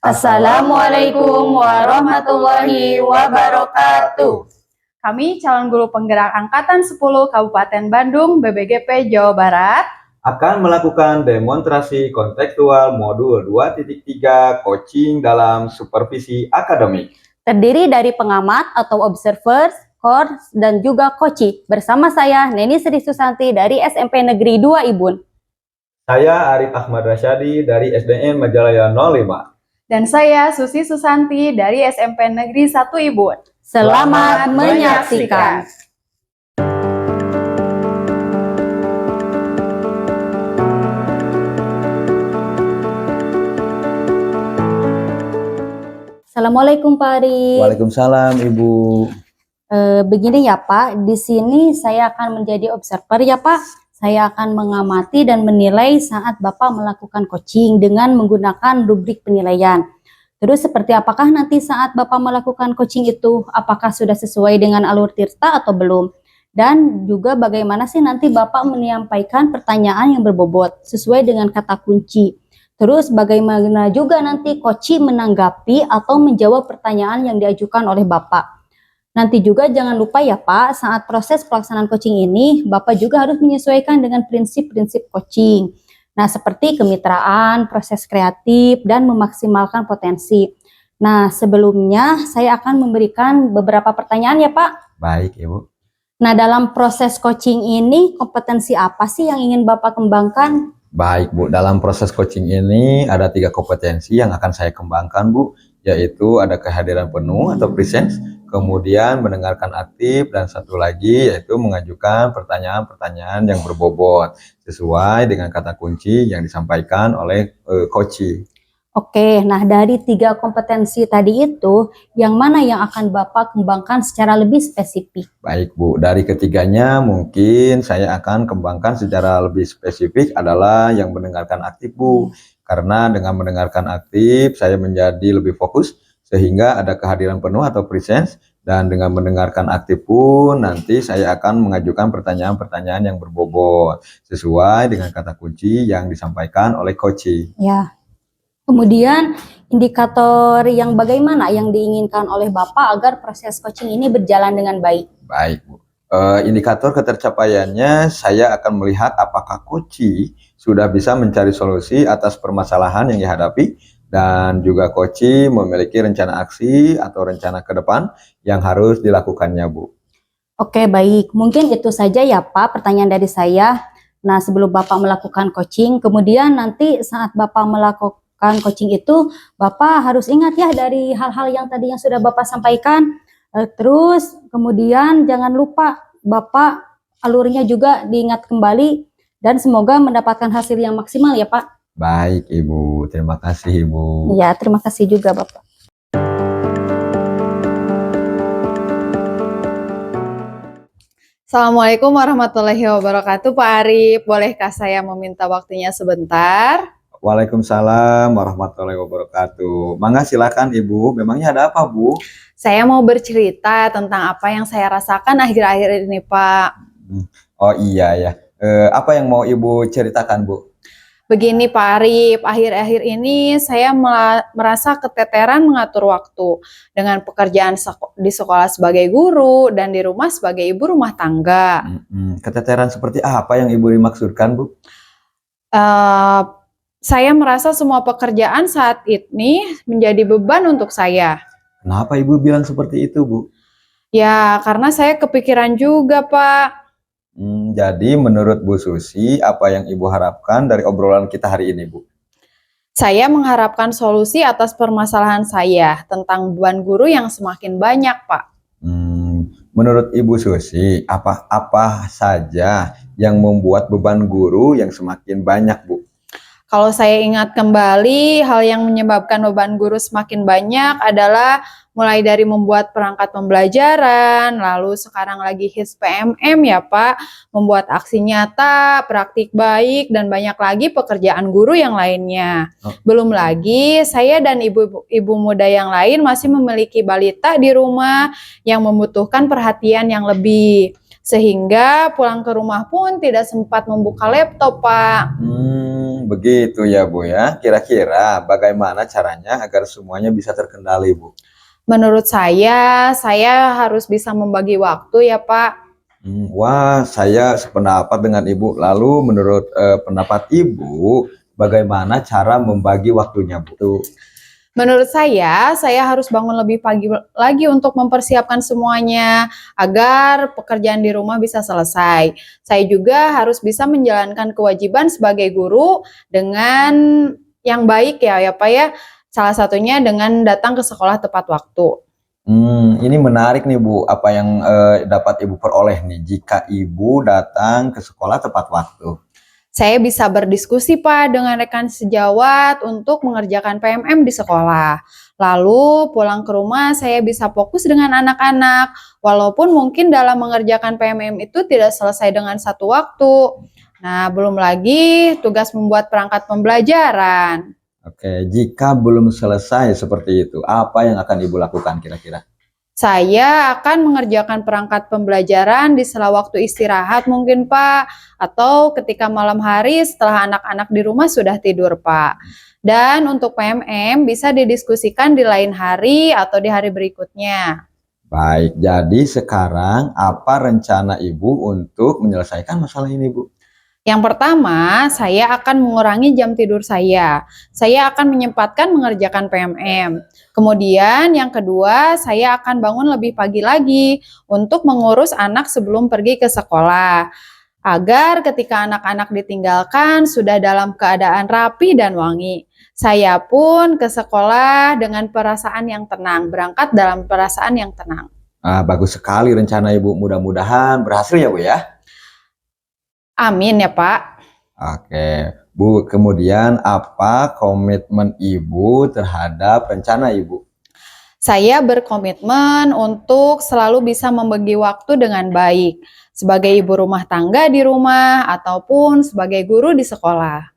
Assalamualaikum warahmatullahi wabarakatuh. Kami calon guru penggerak Angkatan 10 Kabupaten Bandung, BBGP Jawa Barat, akan melakukan demonstrasi kontekstual modul 2.3 coaching dalam supervisi akademik. Terdiri dari pengamat atau observers, coach, dan juga coachee. Bersama saya, Neni Sri Susanti dari SMP Negeri 2 Ibun. Saya Arif Ahmad Rasyadi dari SDN Majalaya 05. Dan saya Susi Susanti dari SMP Negeri 1 Ibun. Selamat menyaksikan. Assalamualaikum Pak Arif. Waalaikumsalam Ibu. Begini ya Pak, di sini saya akan menjadi observer ya Pak. Saya akan mengamati dan menilai saat Bapak melakukan coaching dengan menggunakan rubrik penilaian. Terus seperti apakah nanti saat Bapak melakukan coaching itu, apakah sudah sesuai dengan alur tirta atau belum? Dan juga bagaimana sih nanti Bapak menyampaikan pertanyaan yang berbobot sesuai dengan kata kunci. Terus bagaimana juga nanti coachee menanggapi atau menjawab pertanyaan yang diajukan oleh Bapak. Nanti juga jangan lupa ya Pak, saat proses pelaksanaan coaching ini, Bapak juga harus menyesuaikan dengan prinsip-prinsip coaching. Nah, seperti kemitraan, proses kreatif, dan memaksimalkan potensi. Nah, sebelumnya saya akan memberikan beberapa pertanyaan ya Pak. Baik Ibu. Nah, dalam proses coaching ini, kompetensi apa sih yang ingin Bapak kembangkan? Baik Bu, dalam proses coaching ini ada 3 kompetensi yang akan saya kembangkan Bu, yaitu ada kehadiran penuh atau presence, kemudian mendengarkan aktif, dan satu lagi yaitu mengajukan pertanyaan-pertanyaan yang berbobot sesuai dengan kata kunci yang disampaikan oleh coachee. Oke, nah dari 3 kompetensi tadi itu, yang mana yang akan Bapak kembangkan secara lebih spesifik? Baik Bu, dari ketiganya mungkin saya akan kembangkan secara lebih spesifik adalah yang mendengarkan aktif Bu. Karena dengan mendengarkan aktif, saya menjadi lebih fokus, sehingga ada kehadiran penuh atau presence, dan dengan mendengarkan aktif pun nanti saya akan mengajukan pertanyaan-pertanyaan yang berbobot, sesuai dengan kata kunci yang disampaikan oleh coachee. Ya. Kemudian indikator yang bagaimana yang diinginkan oleh Bapak agar proses coaching ini berjalan dengan baik? Baik Bu. Indikator ketercapaiannya saya akan melihat apakah coachee sudah bisa mencari solusi atas permasalahan yang dihadapi, dan juga coachee memiliki rencana aksi atau rencana ke depan yang harus dilakukannya Bu. Oke baik, mungkin itu saja ya Pak pertanyaan dari saya. Nah sebelum Bapak melakukan coaching, kemudian nanti saat Bapak melakukan coaching itu, Bapak harus ingat ya dari hal-hal yang tadi yang sudah Bapak sampaikan. Terus kemudian jangan lupa Bapak alurnya juga diingat kembali, dan semoga mendapatkan hasil yang maksimal ya Pak. Baik Ibu, terima kasih Ibu. Ya, terima kasih juga Bapak. Assalamualaikum warahmatullahi wabarakatuh Pak Arif. Bolehkah saya meminta waktunya sebentar? Waalaikumsalam warahmatullahi wabarakatuh. Mangga silakan Ibu, memangnya ada apa Bu? Saya mau bercerita tentang apa yang saya rasakan akhir-akhir ini Pak. Oh iya ya, apa yang mau Ibu ceritakan Bu? Begini Pak Arif, akhir-akhir ini saya merasa keteteran mengatur waktu dengan pekerjaan di sekolah sebagai guru dan di rumah sebagai ibu rumah tangga. Keteteran seperti apa yang Ibu dimaksudkan Bu? Saya merasa semua pekerjaan saat ini menjadi beban untuk saya. Kenapa Ibu bilang seperti itu Bu? Ya karena saya kepikiran juga Pak. Jadi menurut Bu Susi, apa yang Ibu harapkan dari obrolan kita hari ini Bu? Saya mengharapkan solusi atas permasalahan saya tentang beban guru yang semakin banyak Pak. Menurut Ibu Susi, apa saja yang membuat beban guru yang semakin banyak Bu? Kalau saya ingat kembali, hal yang menyebabkan beban guru semakin banyak adalah mulai dari membuat perangkat pembelajaran, lalu sekarang lagi hits PMM ya Pak, membuat aksi nyata, praktik baik, dan banyak lagi pekerjaan guru yang lainnya. Belum lagi, saya dan ibu muda yang lain masih memiliki balita di rumah yang membutuhkan perhatian yang lebih. Sehingga pulang ke rumah pun tidak sempat membuka laptop Pak. begitu ya Bu ya. Kira-kira bagaimana caranya agar semuanya bisa terkendali Bu? Menurut saya harus bisa membagi waktu ya Pak. Wah, saya sependapat dengan Ibu. Lalu menurut pendapat Ibu, bagaimana cara membagi waktunya Bu? Menurut saya harus bangun lebih pagi lagi untuk mempersiapkan semuanya agar pekerjaan di rumah bisa selesai. Saya juga harus bisa menjalankan kewajiban sebagai guru dengan yang baik ya Pak ya. Salah satunya dengan datang ke sekolah tepat waktu. Ini menarik nih Bu, apa yang dapat Ibu peroleh nih jika Ibu datang ke sekolah tepat waktu? Saya bisa berdiskusi Pak dengan rekan sejawat untuk mengerjakan PMM di sekolah. Lalu pulang ke rumah saya bisa fokus dengan anak-anak. Walaupun mungkin dalam mengerjakan PMM itu tidak selesai dengan satu waktu. Nah, belum lagi tugas membuat perangkat pembelajaran. Oke, jika belum selesai seperti itu, apa yang akan Ibu lakukan kira-kira? Saya akan mengerjakan perangkat pembelajaran di sela waktu istirahat mungkin Pak, atau ketika malam hari setelah anak-anak di rumah sudah tidur Pak. Dan untuk PMM bisa didiskusikan di lain hari atau di hari berikutnya. Baik, jadi sekarang apa rencana Ibu untuk menyelesaikan masalah ini Bu? Yang pertama, saya akan mengurangi jam tidur saya. Saya akan menyempatkan mengerjakan PMM. Kemudian yang kedua, saya akan bangun lebih pagi lagi untuk mengurus anak sebelum pergi ke sekolah. Agar ketika anak-anak ditinggalkan sudah dalam keadaan rapi dan wangi. Saya pun ke sekolah dengan perasaan yang tenang, berangkat dalam perasaan yang tenang. Bagus sekali rencana Ibu, mudah-mudahan berhasil ya Bu ya. Amin ya Pak. Oke, Bu, kemudian apa komitmen Ibu terhadap rencana Ibu? Saya berkomitmen untuk selalu bisa membagi waktu dengan baik, sebagai ibu rumah tangga di rumah ataupun sebagai guru di sekolah.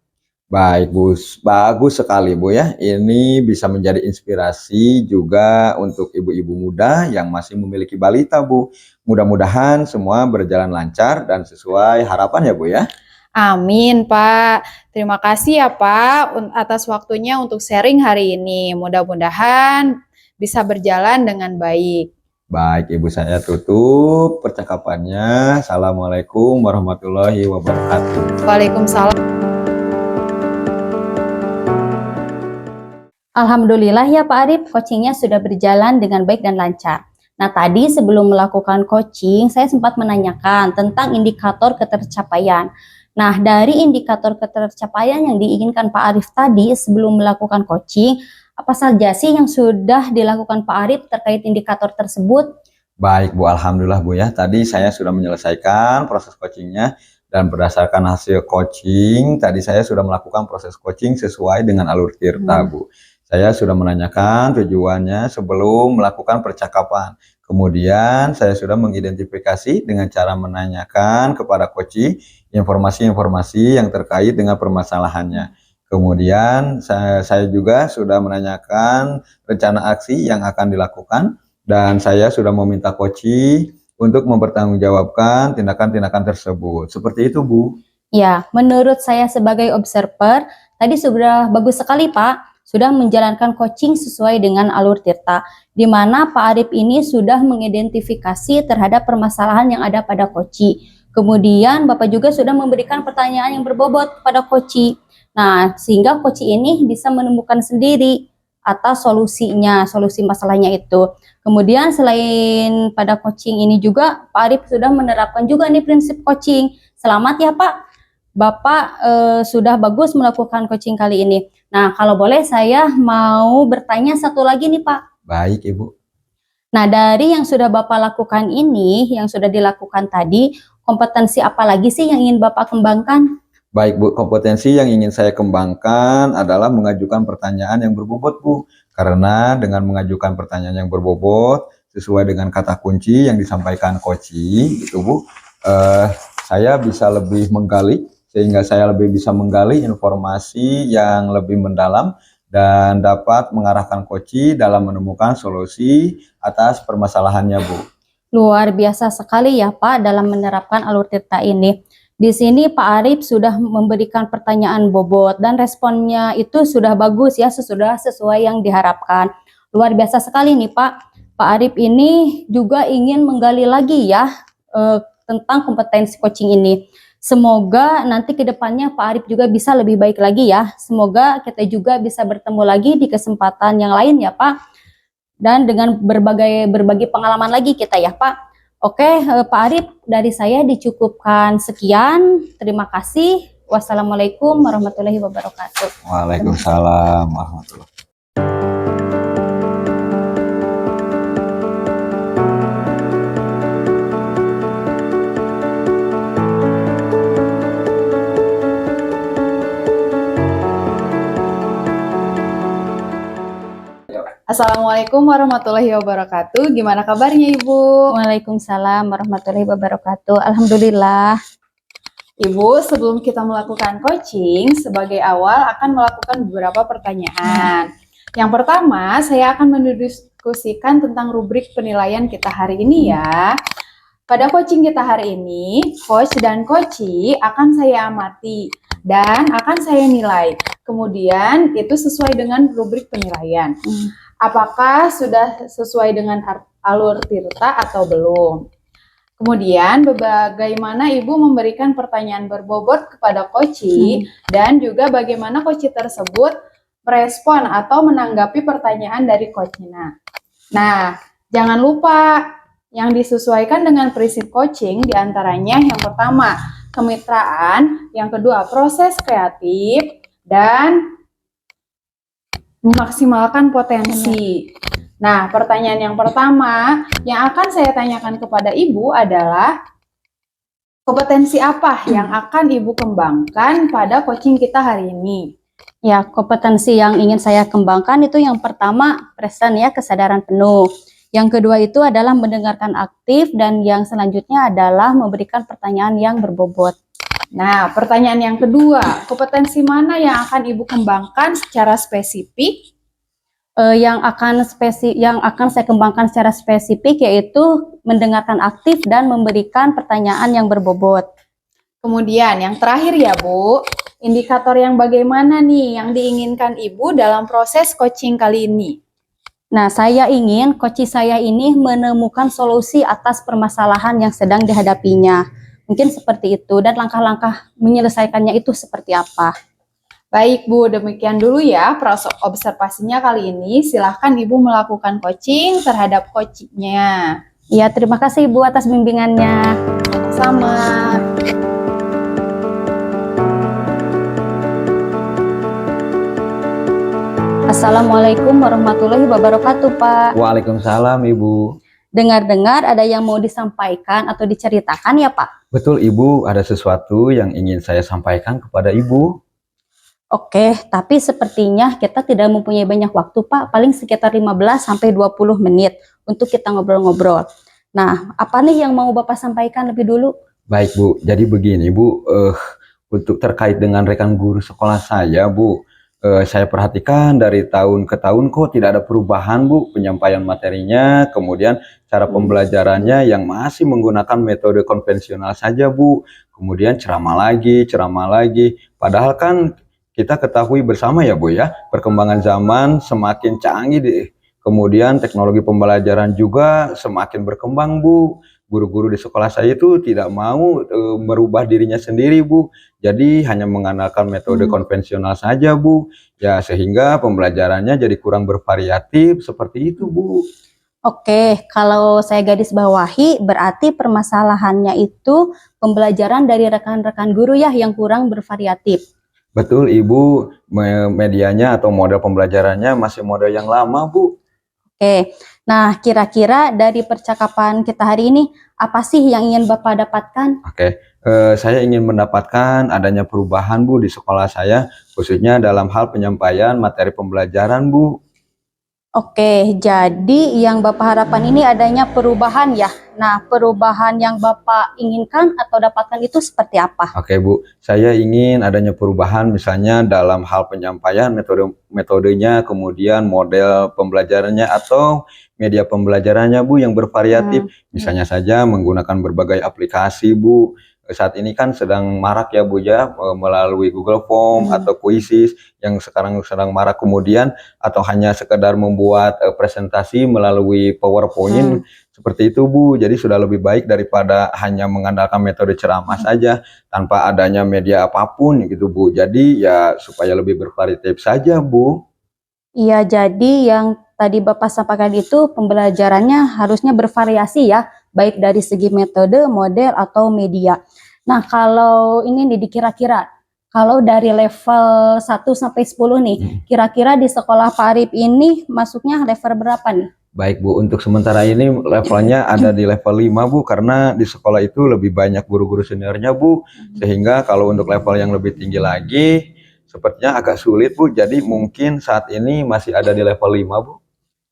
Baik, Bu. Bagus sekali, Bu ya. Ini bisa menjadi inspirasi juga untuk ibu-ibu muda yang masih memiliki balita, Bu. Mudah-mudahan semua berjalan lancar dan sesuai harapan ya, Bu ya. Amin, Pak. Terima kasih ya, Pak, atas waktunya untuk sharing hari ini. Mudah-mudahan bisa berjalan dengan baik. Baik, Ibu, saya tutup percakapannya. Assalamualaikum warahmatullahi wabarakatuh. Waalaikumsalam. Alhamdulillah ya Pak Arif, coachingnya sudah berjalan dengan baik dan lancar. Nah tadi sebelum melakukan coaching, saya sempat menanyakan tentang indikator ketercapaian. Nah dari indikator ketercapaian yang diinginkan Pak Arif tadi sebelum melakukan coaching, apa saja sih yang sudah dilakukan Pak Arif terkait indikator tersebut? Baik, Bu. Alhamdulillah, Bu ya. Tadi saya sudah menyelesaikan proses coachingnya dan berdasarkan hasil coaching, tadi saya sudah melakukan proses coaching sesuai dengan alur tirta, Bu. Saya sudah menanyakan tujuannya sebelum melakukan percakapan. Kemudian saya sudah mengidentifikasi dengan cara menanyakan kepada coach informasi-informasi yang terkait dengan permasalahannya. Kemudian saya juga sudah menanyakan rencana aksi yang akan dilakukan dan saya sudah meminta coach untuk mempertanggungjawabkan tindakan-tindakan tersebut. Seperti itu, Bu. Ya, menurut saya sebagai observer, tadi sudah bagus sekali Pak. Sudah menjalankan coaching sesuai dengan alur tirta, di mana Pak Arif ini sudah mengidentifikasi terhadap permasalahan yang ada pada coach. Kemudian Bapak juga sudah memberikan pertanyaan yang berbobot kepada coach. Nah, sehingga coach ini bisa menemukan sendiri atas solusinya, solusi masalahnya itu. Kemudian selain pada coaching ini juga, Pak Arif sudah menerapkan juga nih prinsip coaching. Selamat ya Pak. Bapak sudah bagus melakukan coaching kali ini. Nah, kalau boleh saya mau bertanya satu lagi nih Pak. Baik, Ibu. Nah, dari yang sudah Bapak lakukan ini, yang sudah dilakukan tadi, kompetensi apa lagi sih yang ingin Bapak kembangkan? Baik, Bu. Kompetensi yang ingin saya kembangkan adalah mengajukan pertanyaan yang berbobot, Bu. Karena dengan mengajukan pertanyaan yang berbobot, sesuai dengan kata kunci yang disampaikan coaching, gitu, Bu, saya bisa lebih menggali, sehingga saya lebih bisa menggali informasi yang lebih mendalam dan dapat mengarahkan coach dalam menemukan solusi atas permasalahannya, Bu. Luar biasa sekali ya Pak dalam menerapkan alur tirta ini. Di sini Pak Arif sudah memberikan pertanyaan bobot dan responnya itu sudah bagus ya, sudah sesuai yang diharapkan. Luar biasa sekali nih Pak. Pak Arif ini juga ingin menggali lagi ya tentang kompetensi coaching ini. Semoga nanti ke depannya Pak Arif juga bisa lebih baik lagi ya. Semoga kita juga bisa bertemu lagi di kesempatan yang lain ya Pak. Dan dengan berbagi pengalaman lagi kita ya Pak. Oke, Pak Arif, dari saya dicukupkan sekian. Terima kasih. Wassalamualaikum warahmatullahi wabarakatuh. Waalaikumsalam warahmatullahi. Assalamualaikum warahmatullahi wabarakatuh. Gimana kabarnya Ibu? Waalaikumsalam warahmatullahi wabarakatuh. Alhamdulillah. Ibu, sebelum kita melakukan coaching, sebagai awal akan melakukan beberapa pertanyaan. Yang pertama, saya akan mendiskusikan tentang rubrik penilaian kita hari ini ya. Pada coaching kita hari ini, coach dan coachee akan saya amati dan akan saya nilai. Kemudian itu sesuai dengan rubrik penilaian. Apakah sudah sesuai dengan alur Tirta atau belum? Kemudian bagaimana Ibu memberikan pertanyaan berbobot kepada coachee dan juga bagaimana coachee tersebut merespon atau menanggapi pertanyaan dari coachee-nya. Nah, jangan lupa yang disesuaikan dengan prinsip coaching diantaranya yang pertama kemitraan, yang kedua proses kreatif, dan memaksimalkan potensi. Nah, pertanyaan yang pertama yang akan saya tanyakan kepada Ibu adalah kompetensi apa yang akan Ibu kembangkan pada coaching kita hari ini? Ya, kompetensi yang ingin saya kembangkan itu yang pertama present ya, kesadaran penuh. Yang kedua itu adalah mendengarkan aktif dan yang selanjutnya adalah memberikan pertanyaan yang berbobot. Nah, pertanyaan yang kedua, kompetensi mana yang akan Ibu kembangkan secara spesifik? Yang akan saya kembangkan secara spesifik yaitu mendengarkan aktif dan memberikan pertanyaan yang berbobot. Kemudian yang terakhir ya Bu, indikator yang bagaimana nih yang diinginkan Ibu dalam proses coaching kali ini? Nah, saya ingin coaching saya ini menemukan solusi atas permasalahan yang sedang dihadapinya. Mungkin seperti itu, dan langkah-langkah menyelesaikannya itu seperti apa. Baik Bu, demikian dulu ya proses observasinya kali ini. Silahkan Ibu melakukan coaching terhadap coachingnya. Ya, terima kasih Ibu atas bimbingannya. Sama. Assalamualaikum warahmatullahi wabarakatuh Pak. Waalaikumsalam Ibu. Dengar-dengar ada yang mau disampaikan atau diceritakan ya Pak? Betul Ibu, ada sesuatu yang ingin saya sampaikan kepada Ibu. Oke, tapi sepertinya kita tidak mempunyai banyak waktu Pak, paling sekitar 15-20 menit untuk kita ngobrol-ngobrol. Nah, apa nih yang mau Bapak sampaikan lebih dulu? Baik Bu, jadi begini Bu, untuk terkait dengan rekan guru sekolah saya Bu, saya perhatikan dari tahun ke tahun kok tidak ada perubahan Bu, penyampaian materinya, kemudian cara pembelajarannya yang masih menggunakan metode konvensional saja Bu, kemudian ceramah lagi, padahal kan kita ketahui bersama ya Bu ya, perkembangan zaman semakin canggih, kemudian teknologi pembelajaran juga semakin berkembang Bu. Guru-guru di sekolah saya itu tidak mau merubah dirinya sendiri Bu, jadi hanya mengandalkan metode konvensional saja Bu, ya sehingga pembelajarannya jadi kurang bervariatif seperti itu Bu. Oke, kalau saya garis bawahi berarti permasalahannya itu pembelajaran dari rekan-rekan guru ya yang kurang bervariatif. Betul Ibu, medianya atau model pembelajarannya masih model yang lama Bu. Oke, nah kira-kira dari percakapan kita hari ini, apa sih yang ingin Bapak dapatkan? Oke, saya ingin mendapatkan adanya perubahan Bu di sekolah saya, khususnya dalam hal penyampaian materi pembelajaran Bu. Oke, jadi yang Bapak harapkan ini adanya perubahan ya. Nah, perubahan yang Bapak inginkan atau dapatkan itu seperti apa? Oke Bu, saya ingin adanya perubahan misalnya dalam hal penyampaian metodenya, kemudian model pembelajarannya atau media pembelajarannya Bu yang bervariatif. Misalnya saja menggunakan berbagai aplikasi Bu, saat ini kan sedang marak ya Bu ya, melalui Google Form atau Quizzes yang sekarang sedang marak, kemudian atau hanya sekedar membuat presentasi melalui PowerPoint seperti itu Bu. Jadi sudah lebih baik daripada hanya mengandalkan metode ceramah saja tanpa adanya media apapun gitu Bu. Jadi ya supaya lebih bervariatif saja Bu. Iya, jadi yang tadi Bapak sampaikan itu pembelajarannya harusnya bervariasi ya, baik dari segi metode, model, atau media. Nah, kalau ini nih kira-kira, kalau dari level 1 sampai 10 nih, kira-kira di sekolah Pak Arif ini masuknya level berapa nih? Baik Bu, untuk sementara ini levelnya ada di level 5 Bu, karena di sekolah itu lebih banyak guru-guru seniornya Bu, sehingga kalau untuk level yang lebih tinggi lagi sepertinya agak sulit Bu, jadi mungkin saat ini masih ada di level 5 Bu.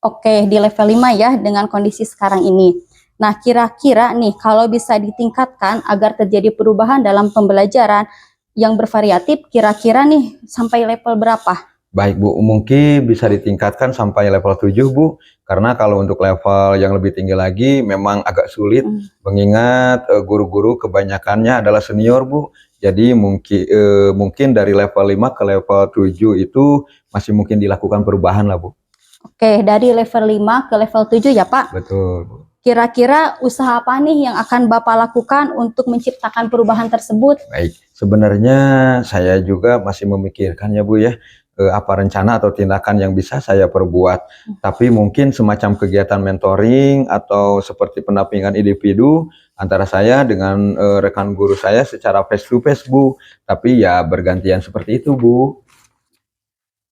Oke, di level 5 ya dengan kondisi sekarang ini. Nah, kira-kira nih kalau bisa ditingkatkan agar terjadi perubahan dalam pembelajaran yang bervariatif, kira-kira nih sampai level berapa? Baik Bu, mungkin bisa ditingkatkan sampai level 7 Bu, karena kalau untuk level yang lebih tinggi lagi memang agak sulit, mengingat guru-guru kebanyakannya adalah senior Bu. Jadi mungkin dari level 5 ke level 7 itu masih mungkin dilakukan perubahan lah Bu. Oke, dari level 5 ke level 7 ya Pak. Betul Bu. Kira-kira usaha apa nih yang akan Bapak lakukan untuk menciptakan perubahan tersebut? Baik, sebenarnya saya juga masih memikirkan ya Bu ya, apa rencana atau tindakan yang bisa saya perbuat. Tapi mungkin semacam kegiatan mentoring atau seperti pendampingan individu antara saya dengan rekan guru saya secara face to face Bu. Tapi ya bergantian seperti itu Bu.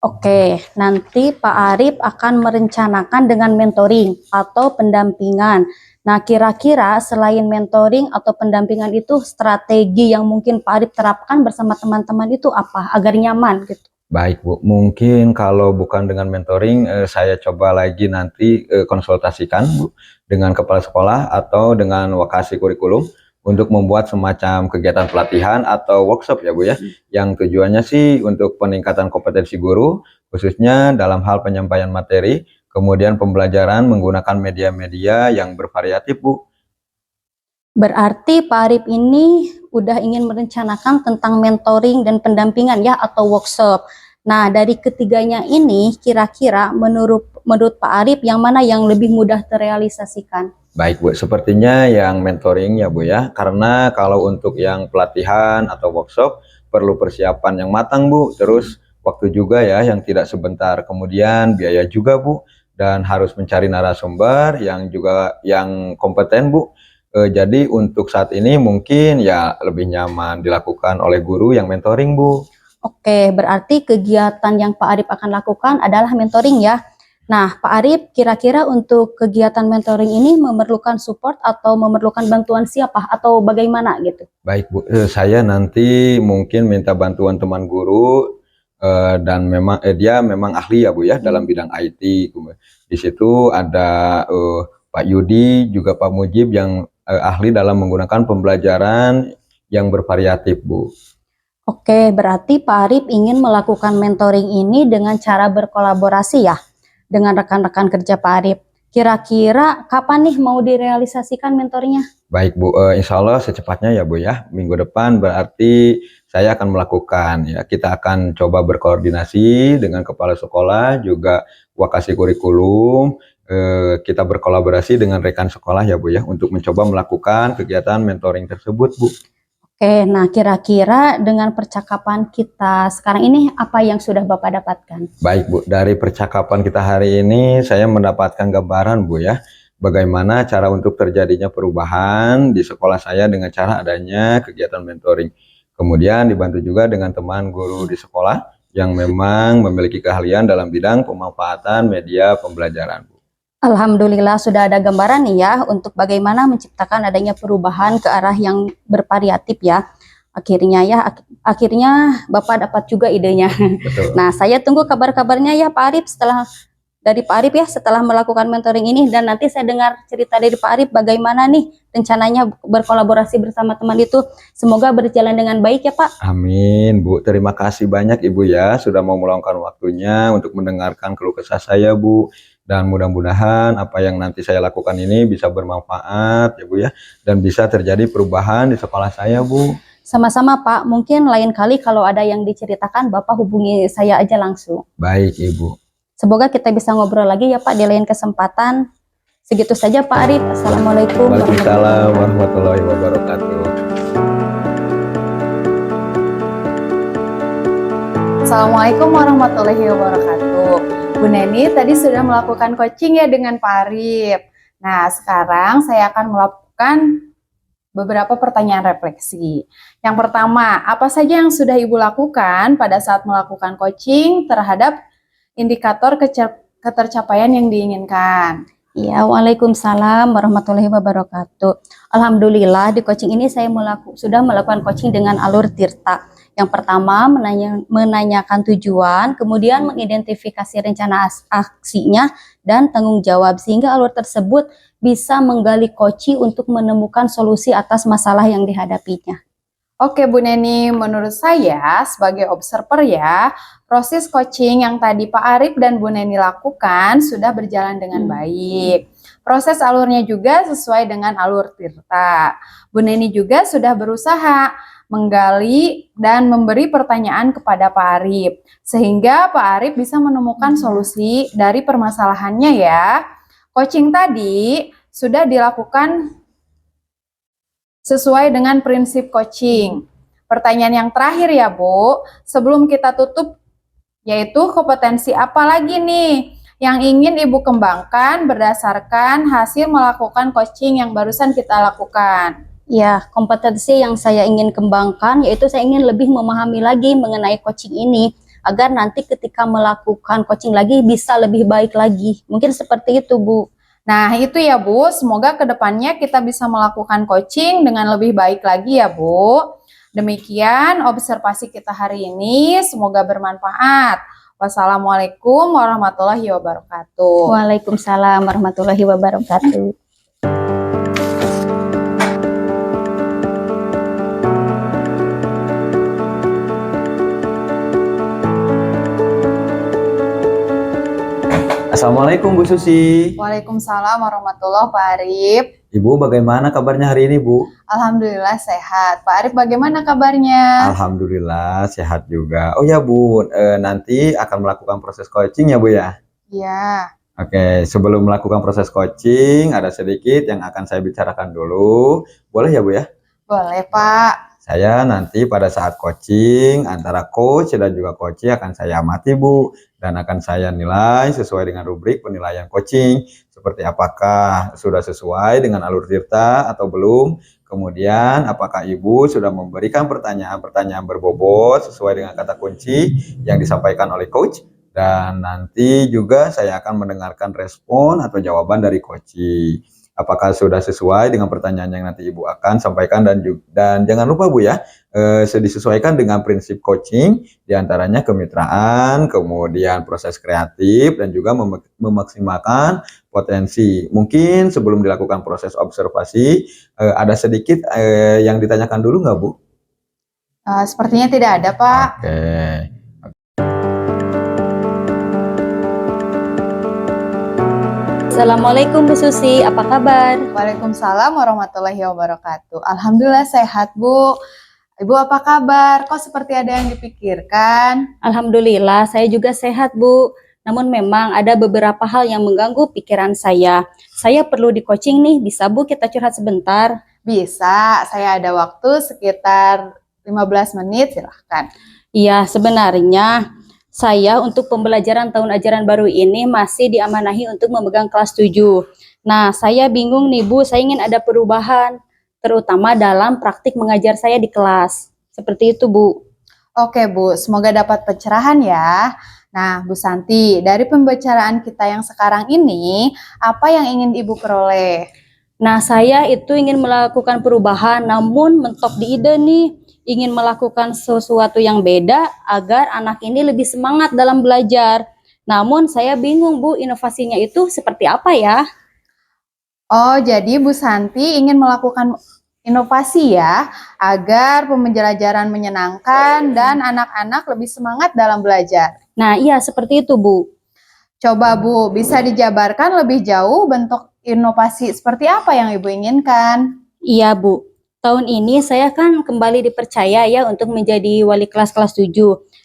Oke, nanti Pak Arif akan merencanakan dengan mentoring atau pendampingan. Nah, kira-kira selain mentoring atau pendampingan itu strategi yang mungkin Pak Arif terapkan bersama teman-teman itu apa agar nyaman gitu? Baik Bu, mungkin kalau bukan dengan mentoring, saya coba lagi nanti konsultasikan Bu dengan kepala sekolah atau dengan wakasi kurikulum untuk membuat semacam kegiatan pelatihan atau workshop ya Bu ya, yang tujuannya sih untuk peningkatan kompetensi guru, khususnya dalam hal penyampaian materi, kemudian pembelajaran menggunakan media-media yang bervariatif Bu. Berarti Pak Arif ini udah ingin merencanakan tentang mentoring dan pendampingan ya atau workshop. Nah, dari ketiganya ini kira-kira menurut Pak Arif yang mana yang lebih mudah terrealisasikan? Baik Bu, sepertinya yang mentoring ya Bu ya, karena kalau untuk yang pelatihan atau workshop perlu persiapan yang matang Bu, terus waktu juga ya yang tidak sebentar, kemudian biaya juga Bu, dan harus mencari narasumber yang juga yang kompeten Bu. Jadi untuk saat ini mungkin ya lebih nyaman dilakukan oleh guru yang mentoring Bu. Oke, berarti kegiatan yang Pak Arif akan lakukan adalah mentoring ya. Nah, Pak Arif, kira-kira untuk kegiatan mentoring ini memerlukan support atau memerlukan bantuan siapa atau bagaimana gitu? Baik Bu, saya nanti mungkin minta bantuan teman guru dan memang dia memang ahli ya Bu ya dalam bidang IT. Di situ ada Pak Yudi juga Pak Mujib yang ahli dalam menggunakan pembelajaran yang bervariatif Bu. Oke, berarti Pak Arif ingin melakukan mentoring ini dengan cara berkolaborasi ya dengan rekan-rekan kerja Pak Arif. Kira-kira kapan nih mau direalisasikan mentornya? Baik Bu, insya Allah secepatnya ya Bu ya. Minggu depan berarti saya akan melakukan ya. Kita akan coba berkoordinasi dengan kepala sekolah juga wakasi kurikulum. Kita berkolaborasi dengan rekan sekolah ya Bu ya untuk mencoba melakukan kegiatan mentoring tersebut Bu. Oke, nah kira-kira dengan percakapan kita sekarang ini apa yang sudah Bapak dapatkan? Baik Bu, dari percakapan kita hari ini saya mendapatkan gambaran Bu ya, bagaimana cara untuk terjadinya perubahan di sekolah saya dengan cara adanya kegiatan mentoring. Kemudian dibantu juga dengan teman guru di sekolah yang memang memiliki keahlian dalam bidang pemanfaatan media pembelajaran Bu. Alhamdulillah sudah ada gambaran nih ya untuk bagaimana menciptakan adanya perubahan ke arah yang bervariatif ya. Akhirnya Bapak dapat juga idenya. Betul. Nah, saya tunggu kabar-kabarnya ya Pak Arif dari Pak Arif ya setelah melakukan mentoring ini, dan nanti saya dengar cerita dari Pak Arif bagaimana nih rencananya berkolaborasi bersama teman itu. Semoga berjalan dengan baik ya Pak. Amin Bu, terima kasih banyak Ibu ya sudah mau meluangkan waktunya untuk mendengarkan keluh kesah saya Bu. Dan mudah-mudahan apa yang nanti saya lakukan ini bisa bermanfaat ya Bu ya, dan bisa terjadi perubahan di sekolah saya Bu. Sama-sama Pak, mungkin lain kali kalau ada yang diceritakan Bapak hubungi saya aja langsung. Baik Ibu. Semoga kita bisa ngobrol lagi ya Pak di lain kesempatan. Segitu saja Pak Arif. Assalamualaikum Waalaikumsalam warahmatullahi wabarakatuh. Assalamualaikum warahmatullahi wabarakatuh. Bu Neni tadi sudah melakukan coaching ya dengan Pak Arif. Nah, sekarang saya akan melakukan beberapa pertanyaan refleksi. Yang pertama, apa saja yang sudah Ibu lakukan pada saat melakukan coaching terhadap indikator ketercapaian yang diinginkan? Ya, Waalaikumsalam warahmatullahi wabarakatuh. Alhamdulillah di coaching ini saya sudah melakukan coaching dengan alur Tirta. Yang pertama menanyakan tujuan, kemudian mengidentifikasi rencana aksinya dan tanggung jawab sehingga alur tersebut bisa menggali coaching untuk menemukan solusi atas masalah yang dihadapinya. Oke Bu Neni, menurut saya sebagai observer ya, proses coaching yang tadi Pak Arif dan Bu Neni lakukan sudah berjalan dengan baik. Proses alurnya juga sesuai dengan alur Tirta. Bu Neni juga sudah berusaha menggali dan memberi pertanyaan kepada Pak Arif, sehingga Pak Arif bisa menemukan solusi dari permasalahannya ya. Coaching tadi sudah dilakukan sesuai dengan prinsip coaching. Pertanyaan yang terakhir ya Bu, sebelum kita tutup, yaitu kompetensi apa lagi nih yang ingin Ibu kembangkan berdasarkan hasil melakukan coaching yang barusan kita lakukan? Ya, kompetensi yang saya ingin kembangkan yaitu saya ingin lebih memahami lagi mengenai coaching ini agar nanti ketika melakukan coaching lagi bisa lebih baik lagi. Mungkin seperti itu, Bu. Nah, itu ya Bu, semoga kedepannya kita bisa melakukan coaching dengan lebih baik lagi ya Bu. Demikian observasi kita hari ini, semoga bermanfaat. Wassalamualaikum warahmatullahi wabarakatuh. Waalaikumsalam warahmatullahi wabarakatuh. Assalamualaikum Bu Susi. Waalaikumsalam warahmatullahi wabarakatuh, Pak Arif. Ibu bagaimana kabarnya hari ini Bu? Alhamdulillah sehat. Pak Arif bagaimana kabarnya? Alhamdulillah sehat juga. Oh ya Bu, nanti akan melakukan proses coaching ya Bu ya? Iya. Oke, sebelum melakukan proses coaching ada sedikit yang akan saya bicarakan dulu. Boleh ya Bu ya? Boleh Pak. Saya nanti pada saat coaching antara coach dan juga coachee akan saya amati Bu, dan akan saya nilai sesuai dengan rubrik penilaian coaching, seperti apakah sudah sesuai dengan alur Tirta atau belum. Kemudian apakah Ibu sudah memberikan pertanyaan-pertanyaan berbobot sesuai dengan kata kunci yang disampaikan oleh coach, dan nanti juga saya akan mendengarkan respon atau jawaban dari coachee. Apakah sudah sesuai dengan pertanyaan yang nanti Ibu akan sampaikan, dan jangan lupa Bu ya, disesuaikan dengan prinsip coaching, diantaranya kemitraan, kemudian proses kreatif, dan juga memaksimalkan potensi. Mungkin sebelum dilakukan proses observasi, ada sedikit yang ditanyakan dulu nggak Bu? Sepertinya tidak ada Pak. Oke. Assalamualaikum Bu Susi, apa kabar? Waalaikumsalam warahmatullahi wabarakatuh. Alhamdulillah sehat Bu. Ibu apa kabar? Kok seperti ada yang dipikirkan? Alhamdulillah saya juga sehat Bu. Namun memang ada beberapa hal yang mengganggu pikiran saya. Saya perlu di coaching nih, bisa Bu kita curhat sebentar? Bisa, saya ada waktu sekitar 15 menit, silahkan. Iya, sebenarnya saya untuk pembelajaran tahun ajaran baru ini masih diamanahi untuk memegang kelas 7. Nah, saya bingung nih Bu, saya ingin ada perubahan, terutama dalam praktik mengajar saya di kelas. Seperti itu Bu. Oke Bu, semoga dapat pencerahan ya. Nah Bu Santi, dari pembicaraan kita yang sekarang ini, apa yang ingin Ibu peroleh? Nah, saya itu ingin melakukan perubahan, namun mentok di ide nih. Ingin melakukan sesuatu yang beda agar anak ini lebih semangat dalam belajar. Namun saya bingung Bu, inovasinya itu seperti apa ya? Oh, jadi Bu Santi ingin melakukan inovasi ya, agar pembelajaran menyenangkan dan anak-anak lebih semangat dalam belajar. Nah iya seperti itu Bu. Coba Bu, bisa dijabarkan lebih jauh bentuk inovasi seperti apa yang Ibu inginkan? Iya Bu, tahun ini saya kan kembali dipercaya ya untuk menjadi wali kelas 7.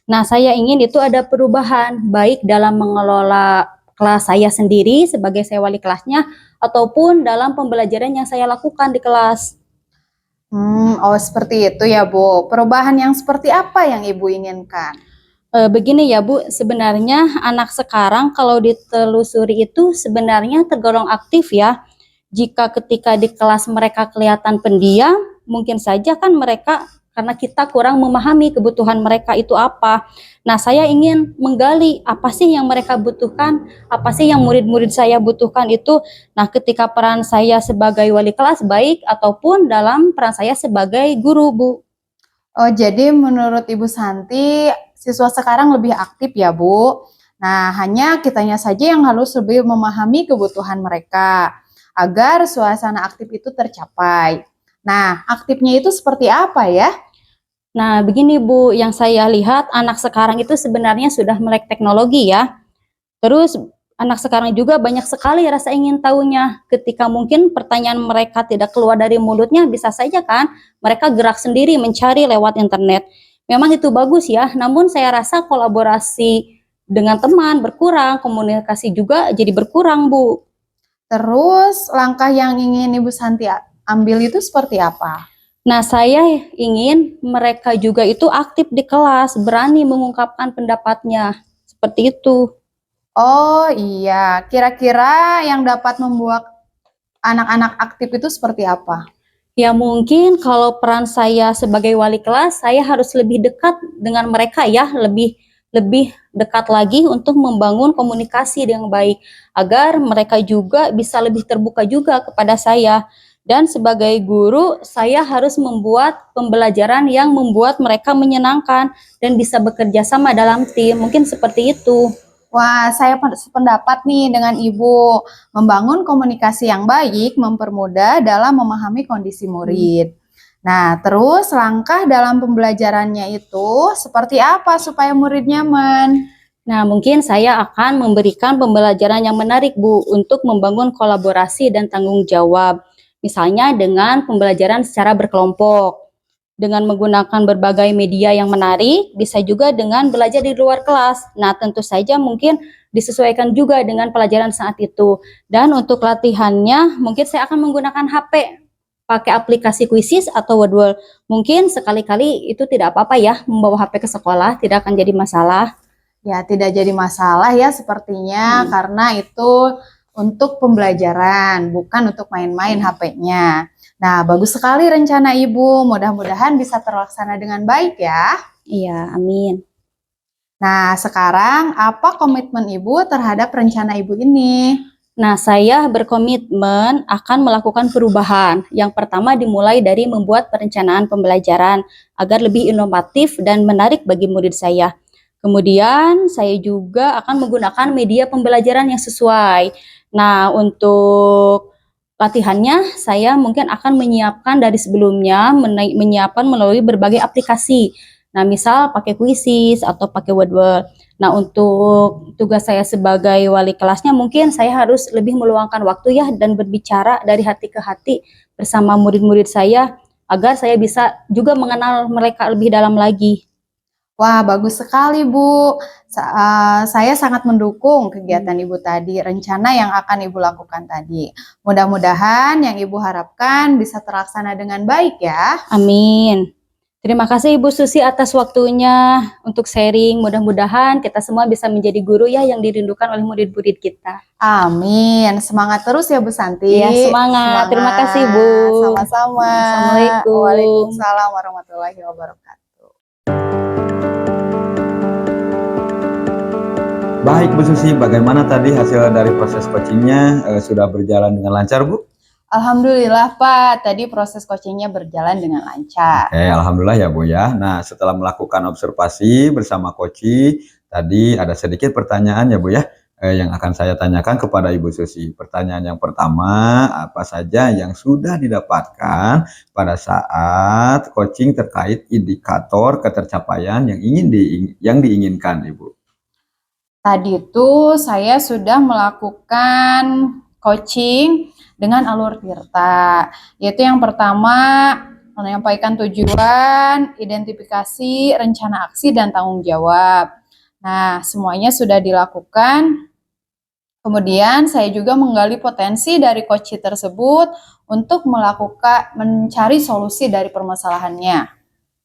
Nah, saya ingin itu ada perubahan, baik dalam mengelola kelas saya sendiri sebagai saya wali kelasnya, ataupun dalam pembelajaran yang saya lakukan di kelas. Oh seperti itu ya Bu. Perubahan yang seperti apa yang Ibu inginkan? Begini ya Bu, sebenarnya anak sekarang kalau ditelusuri itu sebenarnya tergolong aktif ya. Jika ketika di kelas mereka kelihatan pendiam, mungkin saja kan mereka karena kita kurang memahami kebutuhan mereka itu apa. Nah, saya ingin menggali apa sih yang mereka butuhkan, apa sih yang murid-murid saya butuhkan itu. Nah, ketika peran saya sebagai wali kelas baik ataupun dalam peran saya sebagai guru, Bu. Oh jadi menurut Ibu Santi, siswa sekarang lebih aktif ya Bu? Nah hanya kitanya saja yang harus lebih memahami kebutuhan mereka agar suasana aktif itu tercapai. Nah aktifnya itu seperti apa ya? Nah, begini Bu, yang saya lihat anak sekarang itu sebenarnya sudah melek teknologi ya. Terus anak sekarang juga banyak sekali rasa ingin tahunya. Ketika mungkin pertanyaan mereka tidak keluar dari mulutnya, bisa saja kan mereka gerak sendiri mencari lewat internet. Memang itu bagus ya, namun saya rasa kolaborasi dengan teman berkurang, komunikasi juga jadi berkurang, Bu. Terus langkah yang ingin Ibu Santi ambil itu seperti apa? Nah, saya ingin mereka juga itu aktif di kelas, berani mengungkapkan pendapatnya. Seperti itu. Oh iya, kira-kira yang dapat membuat anak-anak aktif itu seperti apa? Ya mungkin kalau peran saya sebagai wali kelas, saya harus lebih dekat dengan mereka ya, lebih lebih dekat lagi untuk membangun komunikasi yang baik agar mereka juga bisa lebih terbuka juga kepada saya. Dan sebagai guru, saya harus membuat pembelajaran yang membuat mereka menyenangkan dan bisa bekerja sama dalam tim. Mungkin seperti itu. Wah, saya sependapat nih dengan Ibu. Membangun komunikasi yang baik mempermudah dalam memahami kondisi murid. Nah, terus langkah dalam pembelajarannya itu seperti apa supaya murid nyaman? Nah, mungkin saya akan memberikan pembelajaran yang menarik, Bu, untuk membangun kolaborasi dan tanggung jawab. Misalnya dengan pembelajaran secara berkelompok, dengan menggunakan berbagai media yang menarik, bisa juga dengan belajar di luar kelas. Nah, tentu saja mungkin disesuaikan juga dengan pelajaran saat itu. Dan untuk latihannya, mungkin saya akan menggunakan HP, pakai aplikasi Quizzes atau Wordwall. Mungkin sekali-kali itu tidak apa-apa ya, membawa HP ke sekolah, tidak akan jadi masalah. Ya, tidak jadi masalah ya sepertinya karena itu untuk pembelajaran, bukan untuk main-main HP-nya. Nah, bagus sekali rencana Ibu. Mudah-mudahan bisa terlaksana dengan baik ya. Iya, amin. Nah, sekarang apa komitmen Ibu terhadap rencana Ibu ini? Nah, saya berkomitmen akan melakukan perubahan. Yang pertama dimulai dari membuat perencanaan pembelajaran agar lebih inovatif dan menarik bagi murid saya. Kemudian saya juga akan menggunakan media pembelajaran yang sesuai. Nah, untuk latihannya saya mungkin akan menyiapkan dari sebelumnya, menyiapkan melalui berbagai aplikasi. Nah, misal pakai Quizzes atau pakai Wordwall. Nah, untuk tugas saya sebagai wali kelasnya mungkin saya harus lebih meluangkan waktu ya dan berbicara dari hati ke hati bersama murid-murid saya agar saya bisa juga mengenal mereka lebih dalam lagi. Wah, bagus sekali, Bu. Saya sangat mendukung kegiatan Ibu tadi, rencana yang akan Ibu lakukan tadi. Mudah-mudahan yang Ibu harapkan bisa terlaksana dengan baik ya. Amin. Terima kasih Ibu Susi atas waktunya untuk sharing. Mudah-mudahan kita semua bisa menjadi guru ya yang dirindukan oleh murid-murid kita. Amin. Semangat terus ya Bu Santi. Ya, semangat. Terima kasih, Bu. Sama-sama. Assalamualaikum. Waalaikumsalam warahmatullahi wabarakatuh. Baik Bu Susi, bagaimana tadi hasil dari proses coachingnya? Sudah berjalan dengan lancar Bu? Alhamdulillah Pak, tadi proses coachingnya berjalan dengan lancar. Alhamdulillah ya Bu ya. Nah, setelah melakukan observasi bersama coach, tadi ada sedikit pertanyaan ya Bu ya, yang akan saya tanyakan kepada Ibu Susi. Pertanyaan yang pertama, apa saja yang sudah didapatkan pada saat coaching terkait indikator ketercapaian yang diinginkan Ibu? Tadi itu saya sudah melakukan coaching dengan alur Tirta, yaitu yang pertama menyampaikan tujuan, identifikasi, rencana aksi, dan tanggung jawab. Nah, semuanya sudah dilakukan. Kemudian saya juga menggali potensi dari coaching tersebut untuk mencari solusi dari permasalahannya.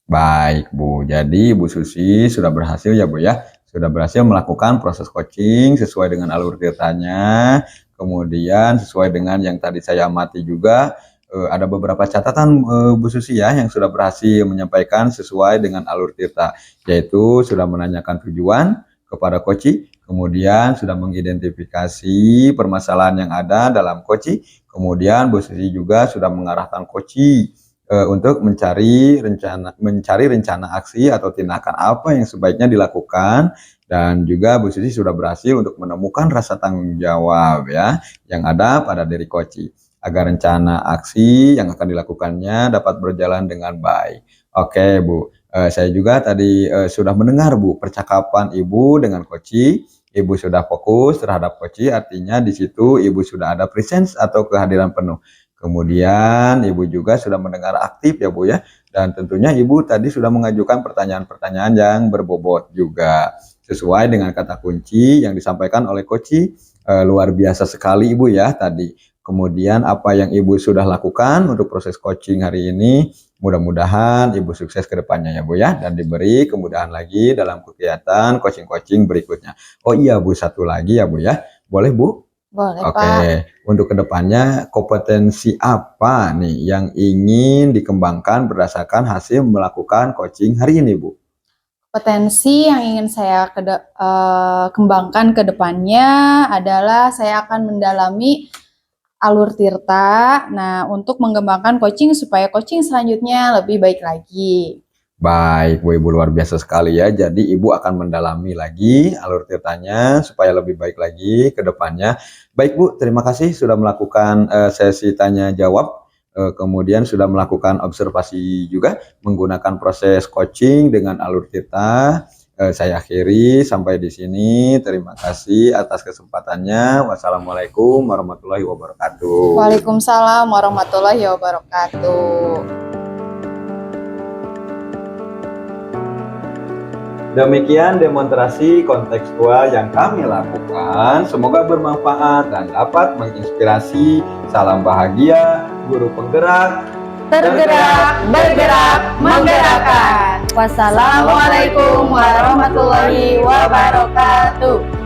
Baik Bu, jadi Bu Susi sudah berhasil ya Bu ya, sudah berhasil melakukan proses coaching sesuai dengan alur tirtanya, kemudian sesuai dengan yang tadi saya amati juga, ada beberapa catatan Bu Susi ya yang sudah berhasil menyampaikan sesuai dengan alur tirta, yaitu sudah menanyakan tujuan kepada coaching, kemudian sudah mengidentifikasi permasalahan yang ada dalam coaching, kemudian Bu Susi juga sudah mengarahkan coaching untuk mencari rencana aksi atau tindakan apa yang sebaiknya dilakukan, dan juga Bu Susi sudah berhasil untuk menemukan rasa tanggung jawab ya yang ada pada diri coaching agar rencana aksi yang akan dilakukannya dapat berjalan dengan baik. Oke Bu, saya juga tadi sudah mendengar Bu percakapan Ibu dengan coaching. Ibu sudah fokus terhadap coaching, artinya di situ Ibu sudah ada presence atau kehadiran penuh. Kemudian Ibu juga sudah mendengar aktif ya Bu ya, dan tentunya Ibu tadi sudah mengajukan pertanyaan-pertanyaan yang berbobot juga sesuai dengan kata kunci yang disampaikan oleh coaching. Luar biasa sekali Ibu ya tadi. Kemudian apa yang Ibu sudah lakukan untuk proses coaching hari ini, mudah-mudahan Ibu sukses ke depannya ya Bu ya, dan diberi kemudahan lagi dalam kegiatan coaching-coaching berikutnya. Oh iya Bu, satu lagi ya Bu ya, boleh Bu? Boleh, Pak. Oke, untuk kedepannya kompetensi apa nih yang ingin dikembangkan berdasarkan hasil melakukan coaching hari ini, Bu? Potensi yang ingin saya kembangkan ke depannya adalah saya akan mendalami alur Tirta. Nah, untuk mengembangkan coaching supaya coaching selanjutnya lebih baik lagi. Baik, Bu, Ibu luar biasa sekali ya. Jadi Ibu akan mendalami lagi alur tirtanya supaya lebih baik lagi ke depannya. Baik Bu, terima kasih sudah melakukan sesi tanya jawab. Kemudian sudah melakukan observasi juga menggunakan proses coaching dengan alur tirta. Saya akhiri sampai di sini. Terima kasih atas kesempatannya. Wassalamualaikum warahmatullahi wabarakatuh. Waalaikumsalam warahmatullahi wabarakatuh. Demikian demonstrasi kontekstual yang kami lakukan. Semoga bermanfaat dan dapat menginspirasi. Salam bahagia, guru penggerak. Tergerak, bergerak, menggerakkan. Wassalamualaikum Assalamualaikum warahmatullahi wabarakatuh.